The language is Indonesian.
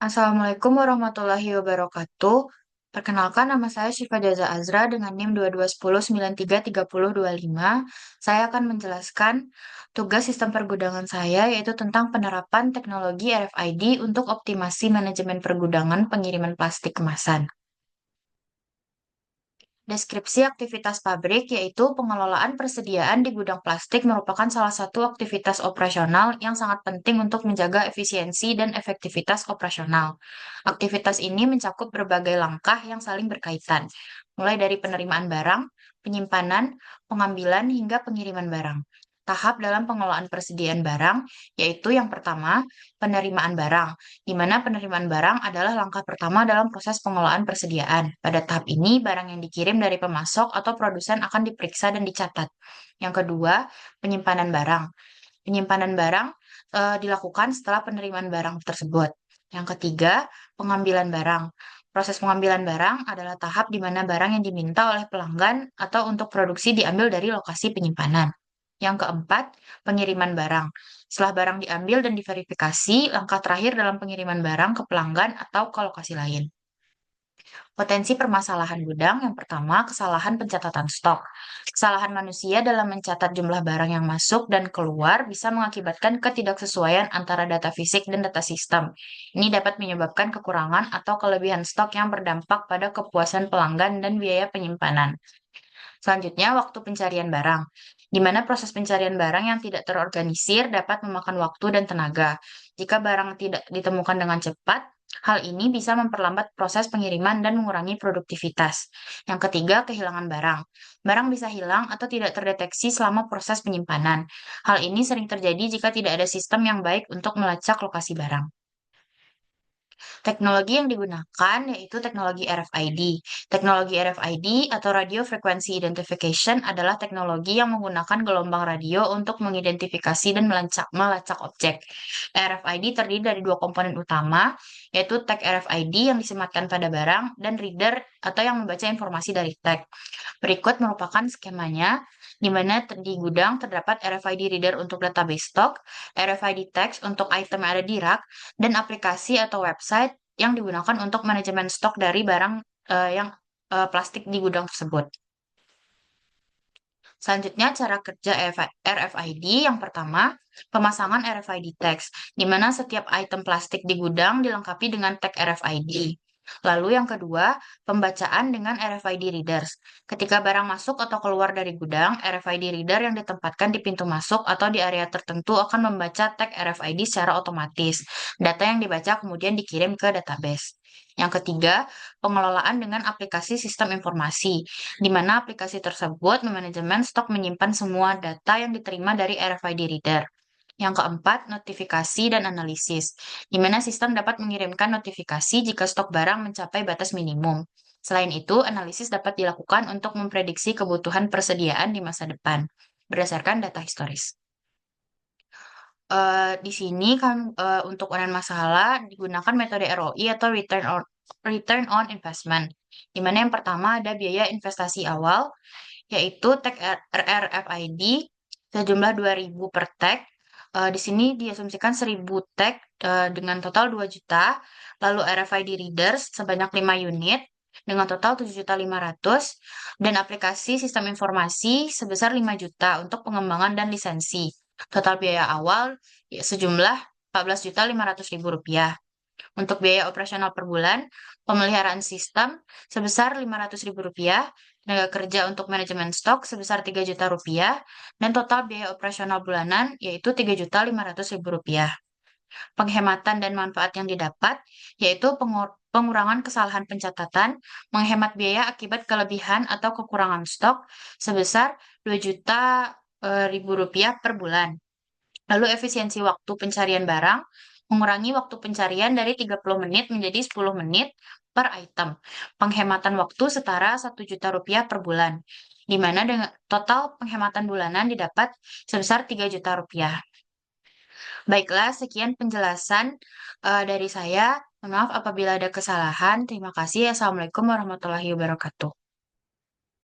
Assalamualaikum warahmatullahi wabarakatuh. Perkenalkan, nama saya Syifa Jaza Azra dengan NIM 2210933025. Saya akan menjelaskan tugas sistem pergudangan saya, yaitu tentang penerapan teknologi RFID untuk optimasi manajemen pergudangan pengiriman plastik kemasan. Deskripsi aktivitas pabrik, yaitu pengelolaan persediaan di gudang plastik, merupakan salah satu aktivitas operasional yang sangat penting untuk menjaga efisiensi dan efektivitas operasional. Aktivitas ini mencakup berbagai langkah yang saling berkaitan, mulai dari penerimaan barang, penyimpanan, pengambilan, hingga pengiriman barang. Tahap dalam pengelolaan persediaan barang, yaitu yang pertama, penerimaan barang, di mana penerimaan barang adalah langkah pertama dalam proses pengelolaan persediaan. Pada tahap ini, barang yang dikirim dari pemasok atau produsen akan diperiksa dan dicatat. Yang kedua, penyimpanan barang. Penyimpanan barang dilakukan setelah penerimaan barang tersebut. Yang ketiga, pengambilan barang. Proses pengambilan barang adalah tahap di mana barang yang diminta oleh pelanggan atau untuk produksi diambil dari lokasi penyimpanan. Yang keempat, pengiriman barang. Setelah barang diambil dan diverifikasi, langkah terakhir dalam pengiriman barang ke pelanggan atau ke lokasi lain. Potensi permasalahan gudang yang pertama, kesalahan pencatatan stok. Kesalahan manusia dalam mencatat jumlah barang yang masuk dan keluar bisa mengakibatkan ketidaksesuaian antara data fisik dan data sistem. Ini dapat menyebabkan kekurangan atau kelebihan stok yang berdampak pada kepuasan pelanggan dan biaya penyimpanan. Selanjutnya, waktu pencarian barang, di mana proses pencarian barang yang tidak terorganisir dapat memakan waktu dan tenaga. Jika barang tidak ditemukan dengan cepat, hal ini bisa memperlambat proses pengiriman dan mengurangi produktivitas. Yang ketiga, kehilangan barang. Barang bisa hilang atau tidak terdeteksi selama proses penyimpanan. Hal ini sering terjadi jika tidak ada sistem yang baik untuk melacak lokasi barang. Teknologi yang digunakan yaitu teknologi RFID. Teknologi RFID atau Radio Frequency Identification adalah teknologi yang menggunakan gelombang radio untuk mengidentifikasi dan melacak objek. RFID terdiri dari dua komponen utama, yaitu tag RFID yang disematkan pada barang dan reader atau yang membaca informasi dari tag. Berikut merupakan skemanya, di mana di gudang terdapat RFID reader untuk database stok, RFID tags untuk item yang ada di rak, dan aplikasi atau website yang digunakan untuk manajemen stok dari barang yang plastik di gudang tersebut. Selanjutnya, cara kerja RFID yang pertama, pemasangan RFID tags, di mana setiap item plastik di gudang dilengkapi dengan tag RFID. Lalu yang kedua, pembacaan dengan RFID readers. Ketika barang masuk atau keluar dari gudang, RFID reader yang ditempatkan di pintu masuk atau di area tertentu akan membaca tag RFID secara otomatis. Data yang dibaca kemudian dikirim ke database. Yang ketiga, pengelolaan dengan aplikasi sistem informasi, di mana aplikasi tersebut memanajemen stok menyimpan semua data yang diterima dari RFID reader. Yang keempat, notifikasi dan analisis, di mana sistem dapat mengirimkan notifikasi jika stok barang mencapai batas minimum. Selain itu, analisis dapat dilakukan untuk memprediksi kebutuhan persediaan di masa depan berdasarkan data historis. Di sini kan untuk ujian masalah digunakan metode ROI atau return on investment, di mana yang pertama ada biaya investasi awal, yaitu tag RFID sejumlah 2.000 per tag. Di sini diasumsikan 1.000 tag dengan total 2 juta, lalu RFID readers sebanyak 5 unit dengan total 7.500.000, dan aplikasi sistem informasi sebesar 5 juta untuk pengembangan dan lisensi. Total biaya awal sejumlah Rp14.500.000. Untuk biaya operasional per bulan, pemeliharaan sistem sebesar Rp500.000, tenaga kerja untuk manajemen stok sebesar Rp3 juta, dan total biaya operasional bulanan yaitu Rp3.500.000. Penghematan dan manfaat yang didapat yaitu pengurangan kesalahan pencatatan, menghemat biaya akibat kelebihan atau kekurangan stok sebesar Rp2 juta per bulan. Lalu efisiensi waktu pencarian barang, mengurangi waktu pencarian dari 30 menit menjadi 10 menit per item. Penghematan waktu setara Rp1 juta per bulan, di mana dengan total penghematan bulanan didapat sebesar Rp3 juta. Baiklah, sekian penjelasan dari saya. Mohon maaf apabila ada kesalahan. Terima kasih. Assalamualaikum warahmatullahi wabarakatuh.